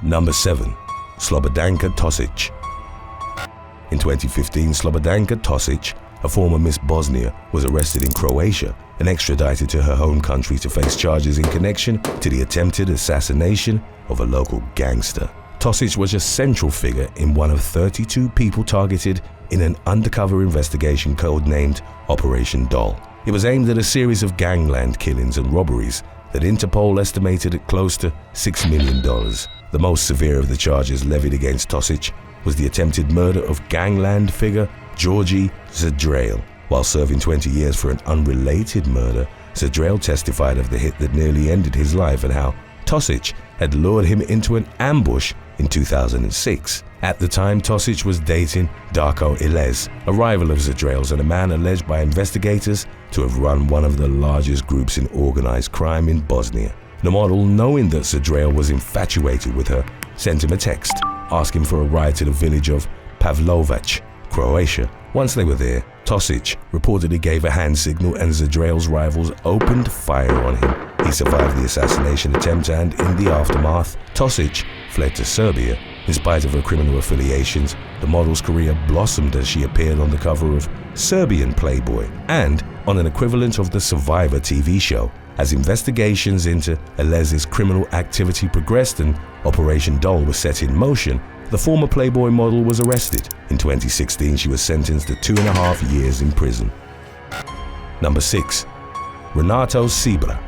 Number 7. Slobodanka Tosic. In 2015, Slobodanka Tosic, a former Miss Bosnia, was arrested in Croatia and extradited to her home country to face charges in connection to the attempted assassination of a local gangster. Tosic was a central figure in one of 32 people targeted in an undercover investigation codenamed Operation Doll. It was aimed at a series of gangland killings and robberies that Interpol estimated at close to $6 million. The most severe of the charges levied against Tosic was the attempted murder of gangland figure Georgi Zdrail. While serving 20 years for an unrelated murder, Zdrail testified of the hit that nearly ended his life and how Tosic had lured him into an ambush in 2006. At the time, Tosic was dating Darko Ilez, a rival of Zdrail's and a man alleged by investigators to have run one of the largest groups in organized crime in Bosnia. The model, knowing that Zdrail was infatuated with her, sent him a text asking for a ride to the village of Pavlovac, Croatia. Once they were there, Tosic reportedly gave a hand signal and Zdrail's rivals opened fire on him. He survived the assassination attempt and, in the aftermath, Tosic fled to Serbia. In spite of her criminal affiliations, the model's career blossomed as she appeared on the cover of Serbian Playboy and on an equivalent of the Survivor TV show. As investigations into Ilez's criminal activity progressed and Operation Doll was set in motion, the former Playboy model was arrested. In 2016, she was sentenced to 2.5 years in prison. Number 6. Renato Sibra.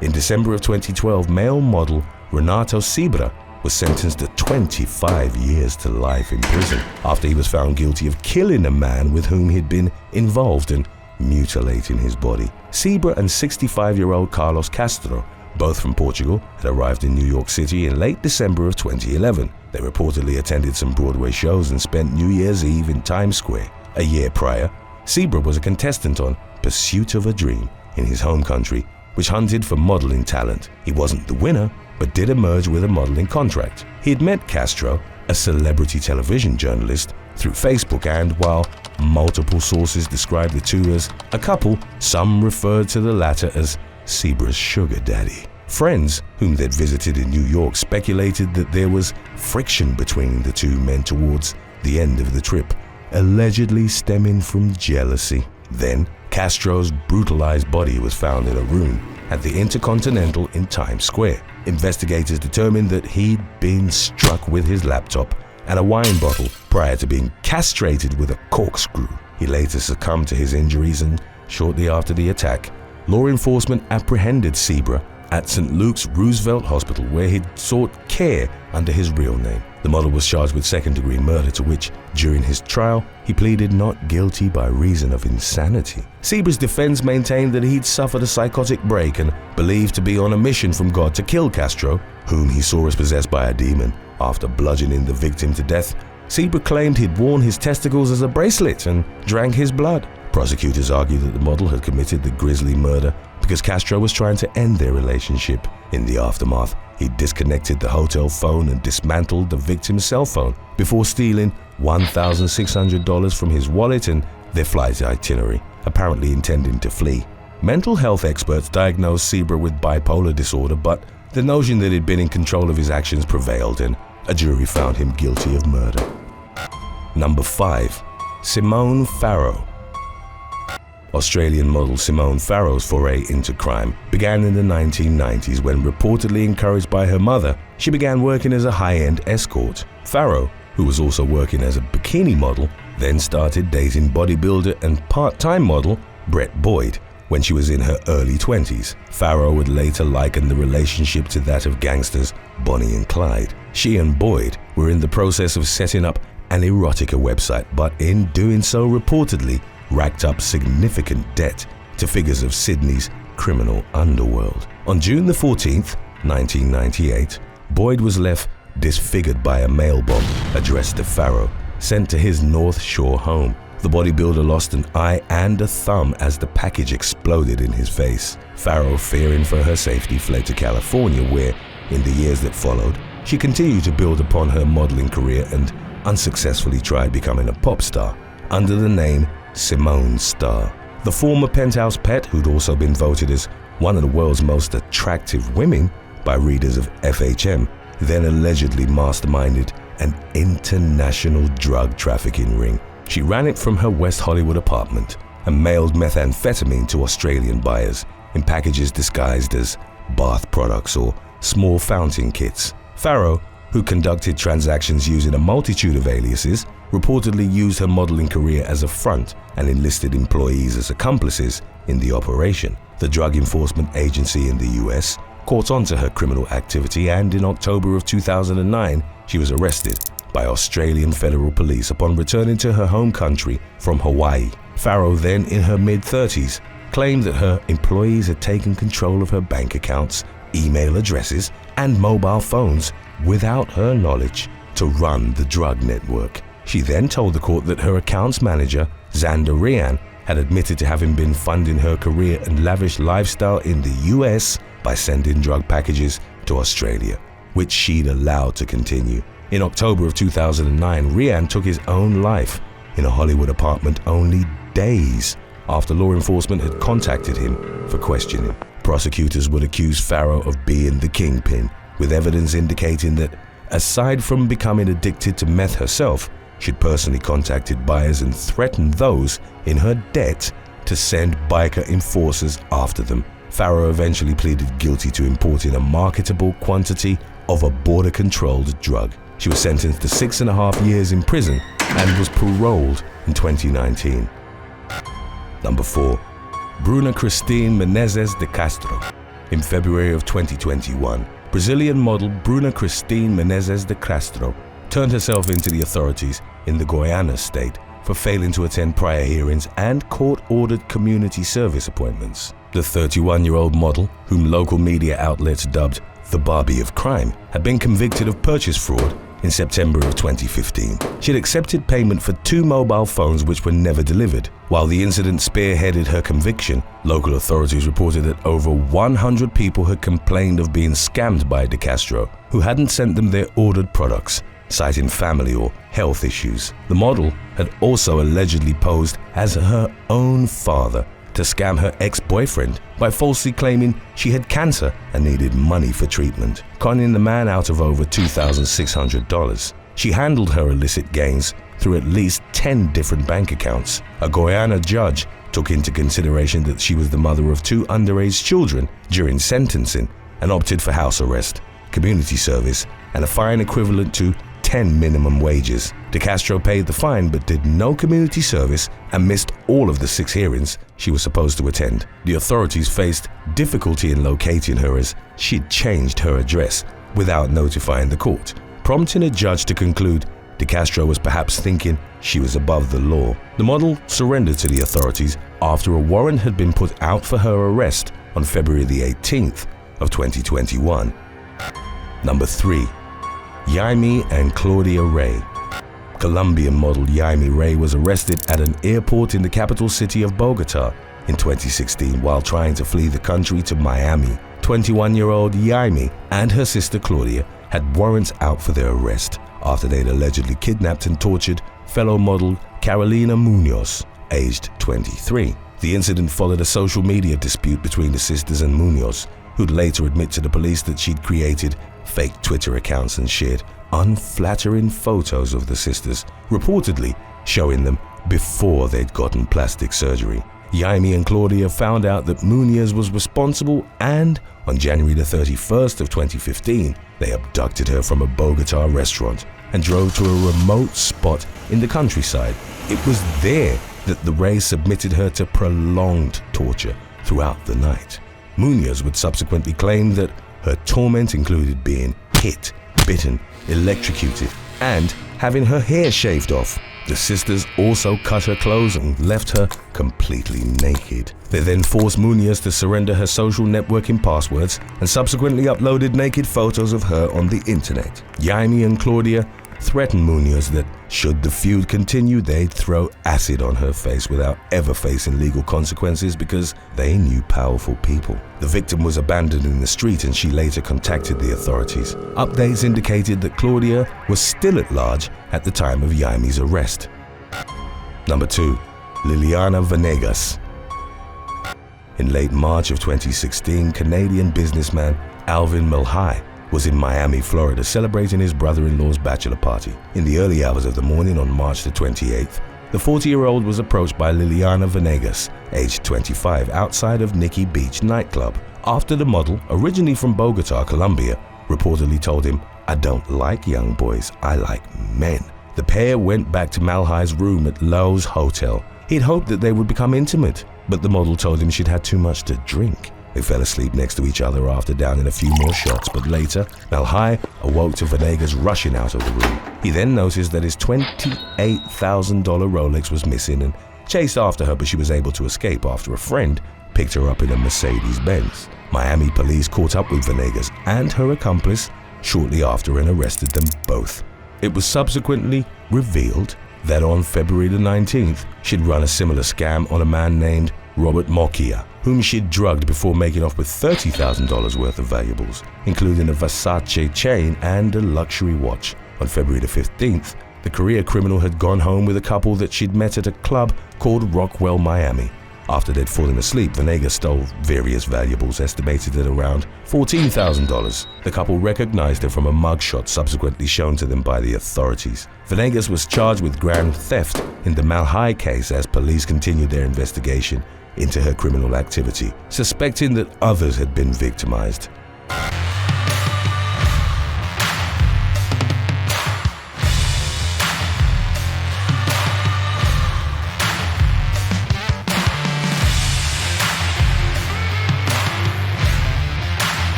In December of 2012, male model Renato Sibra was sentenced to 25 years to life in prison after he was found guilty of killing a man with whom he'd been involved and mutilating his body. Sibra and 65-year-old Carlos Castro, both from Portugal, had arrived in New York City in late December of 2011. They reportedly attended some Broadway shows and spent New Year's Eve in Times Square. A year prior, Sibra was a contestant on Pursuit of a Dream in his home country, which hunted for modeling talent. He wasn't the winner, but did emerge with a modeling contract. He had met Castro, a celebrity television journalist, through Facebook, and while multiple sources described the two as a couple, some referred to the latter as Sibra's sugar daddy. Friends whom they'd visited in New York speculated that there was friction between the two men towards the end of the trip, allegedly stemming from jealousy. Then, Castro's brutalized body was found in a room at the Intercontinental in Times Square. Investigators determined that he'd been struck with his laptop and a wine bottle prior to being castrated with a corkscrew. He later succumbed to his injuries, and shortly after the attack, law enforcement apprehended Sibra at St. Luke's Roosevelt Hospital, where he'd sought care under his real name. The model was charged with second-degree murder, to which, during his trial, he pleaded not guilty by reason of insanity. Sibra's defense maintained that he'd suffered a psychotic break and believed to be on a mission from God to kill Castro, whom he saw as possessed by a demon. After bludgeoning the victim to death, Sibra claimed he'd worn his testicles as a bracelet and drank his blood. Prosecutors argued that the model had committed the grisly murder because Castro was trying to end their relationship. In the aftermath, he disconnected the hotel phone and dismantled the victim's cell phone before stealing $1,600 from his wallet and their flight itinerary, apparently intending to flee. Mental health experts diagnosed Sibra with bipolar disorder, but the notion that he'd been in control of his actions prevailed and a jury found him guilty of murder. Number 5. Simone Farrow. Australian model Simone Farrow's foray into crime began in the 1990s when, reportedly encouraged by her mother, she began working as a high-end escort. Farrow, who was also working as a bikini model, then started dating bodybuilder and part-time model Brett Boyd when she was in her early 20s. Farrow would later liken the relationship to that of gangsters Bonnie and Clyde. She and Boyd were in the process of setting up an erotica website, but in doing so reportedly racked up significant debt to figures of Sydney's criminal underworld. On June the 14th, 1998, Boyd was left disfigured by a mail bomb addressed to Farrow, sent to his North Shore home. The bodybuilder lost an eye and a thumb as the package exploded in his face. Farrow, fearing for her safety, fled to California, where, in the years that followed, she continued to build upon her modeling career and unsuccessfully tried becoming a pop star under the name Simone Starr. The former Penthouse pet, who'd also been voted as one of the world's most attractive women by readers of FHM, then allegedly masterminded an international drug trafficking ring. She ran it from her West Hollywood apartment and mailed methamphetamine to Australian buyers in packages disguised as bath products or small fountain kits. Farrow, who conducted transactions using a multitude of aliases, reportedly used her modeling career as a front and enlisted employees as accomplices in the operation. The Drug Enforcement Agency in the US caught on to her criminal activity, and in October of 2009, she was arrested by Australian Federal Police upon returning to her home country from Hawaii. Farrow, then in her mid-30s, claimed that her employees had taken control of her bank accounts, email addresses, and mobile phones without her knowledge to run the drug network. She then told the court that her accounts manager, Xander Rian, had admitted to having been funding her career and lavish lifestyle in the US by sending drug packages to Australia, which she'd allowed to continue. In October of 2009, Rian took his own life in a Hollywood apartment only days after law enforcement had contacted him for questioning. Prosecutors would accuse Farrow of being the kingpin, with evidence indicating that, aside from becoming addicted to meth herself, she'd personally contacted buyers and threatened those in her debt to send biker enforcers after them. Farrow eventually pleaded guilty to importing a marketable quantity of a border-controlled drug. She was sentenced to 6.5 years in prison and was paroled in 2019. Number 4. Bruna Cristina Menezes de Castro. In February of 2021, Brazilian model Bruna Cristina Menezes de Castro turned herself into the authorities in the Goiás state for failing to attend prior hearings and court-ordered community service appointments. The 31-year-old model, whom local media outlets dubbed the Barbie of crime, had been convicted of purchase fraud in September of 2015. She had accepted payment for 2 mobile phones which were never delivered. While the incident spearheaded her conviction, local authorities reported that over 100 people had complained of being scammed by De Castro, who hadn't sent them their ordered products, citing family or health issues. The model had also allegedly posed as her own father to scam her ex-boyfriend by falsely claiming she had cancer and needed money for treatment, conning the man out of over $2,600. She handled her illicit gains through at least 10 different bank accounts. A Goiás judge took into consideration that she was the mother of 2 underage children during sentencing and opted for house arrest, community service, and a fine equivalent to 10 minimum wages. De Castro paid the fine but did no community service and missed all of the 6 hearings she was supposed to attend. The authorities faced difficulty in locating her as she'd changed her address without notifying the court, prompting a judge to conclude De Castro was perhaps thinking she was above the law. The model surrendered to the authorities after a warrant had been put out for her arrest on February the 18th of 2021. Number 3. Jaime and Claudia Rey. Colombian model Jaime Rey was arrested at an airport in the capital city of Bogota in 2016 while trying to flee the country to Miami. 21-year-old Jaime and her sister Claudia had warrants out for their arrest after they'd allegedly kidnapped and tortured fellow model Carolina Munoz, aged 23. The incident followed a social media dispute between the sisters and Munoz, who'd later admit to the police that she'd created fake Twitter accounts and shared unflattering photos of the sisters, reportedly showing them before they'd gotten plastic surgery. Jaime and Claudia found out that Munoz was responsible, and on January the 31st of 2015, they abducted her from a Bogota restaurant and drove to a remote spot in the countryside. It was there that the Reys submitted her to prolonged torture throughout the night. Munoz would subsequently claim that her torment included being hit, bitten, electrocuted, and having her hair shaved off. The sisters also cut her clothes and left her completely naked. They then forced Munoz to surrender her social networking passwords and subsequently uploaded naked photos of her on the internet. Jaime and Claudia threatened Munoz that should the feud continue, they'd throw acid on her face without ever facing legal consequences because they knew powerful people. The victim was abandoned in the street and she later contacted the authorities. Updates indicated that Claudia was still at large at the time of Jaime's arrest. Number 2. Liliana Venegas. In late March of 2016, Canadian businessman Alvin Mulhey was in Miami, Florida, celebrating his brother-in-law's bachelor party. In the early hours of the morning on March the 28th, the 40-year-old was approached by Liliana Venegas, aged 25, outside of Nikki Beach nightclub, after the model, originally from Bogota, Colombia, reportedly told him, "I don't like young boys, I like men." The pair went back to Malhai's room at Lowe's Hotel. He'd hoped that they would become intimate, but the model told him she'd had too much to drink. They fell asleep next to each other after downing a few more shots, but later, Malhai awoke to Venegas rushing out of the room. He then noticed that his $28,000 Rolex was missing and chased after her, but she was able to escape after a friend picked her up in a Mercedes-Benz. Miami police caught up with Venegas and her accomplice shortly after and arrested them both. It was subsequently revealed that on February the 19th, she'd run a similar scam on a man named Robert Mokia, whom she'd drugged before making off with $30,000 worth of valuables, including a Versace chain and a luxury watch. On February the 15th, the career criminal had gone home with a couple that she'd met at a club called Rockwell, Miami. After they'd fallen asleep, Venegas stole various valuables estimated at around $14,000. The couple recognized her from a mugshot subsequently shown to them by the authorities. Venegas was charged with grand theft in the Malhai case as police continued their investigation into her criminal activity, suspecting that others had been victimized.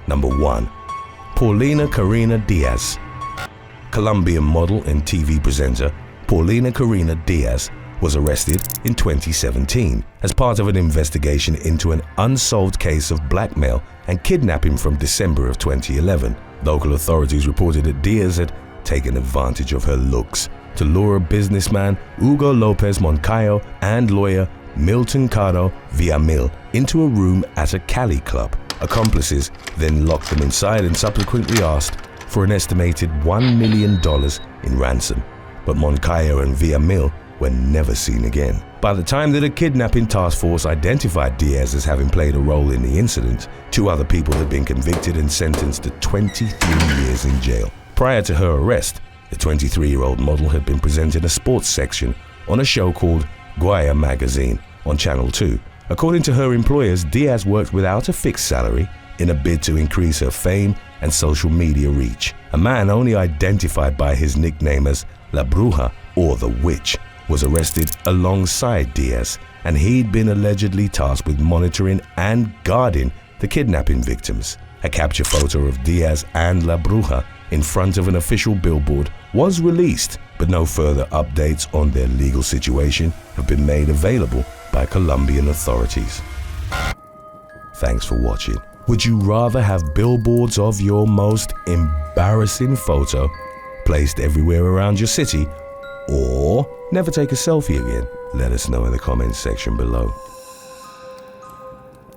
Number 1. Paulina Karina Diaz. Colombian model and TV presenter Paulina Karina Diaz was arrested in 2017 as part of an investigation into an unsolved case of blackmail and kidnapping from December of 2011. Local authorities reported that Diaz had taken advantage of her looks to lure businessman Hugo Lopez Moncayo and lawyer Milton Caro Villamil into a room at a Cali club. Accomplices then locked them inside and subsequently asked for an estimated $1 million in ransom. But Moncayo and Villamil were never seen again. By the time that a kidnapping task force identified Diaz as having played a role in the incident, 2 other people had been convicted and sentenced to 23 years in jail. Prior to her arrest, the 23-year-old model had been presenting a sports section on a show called Guaya Magazine on Channel 2. According to her employers, Diaz worked without a fixed salary in a bid to increase her fame and social media reach. A man only identified by his nickname as La Bruja, or the Witch, was arrested alongside Diaz, and he'd been allegedly tasked with monitoring and guarding the kidnapping victims. A capture photo of Diaz and La Bruja in front of an official billboard was released, but no further updates on their legal situation have been made available by Colombian authorities. Thanks for watching. Would you rather have billboards of your most embarrassing photo placed everywhere around your city, or never take a selfie again? Let us know in the comments section below.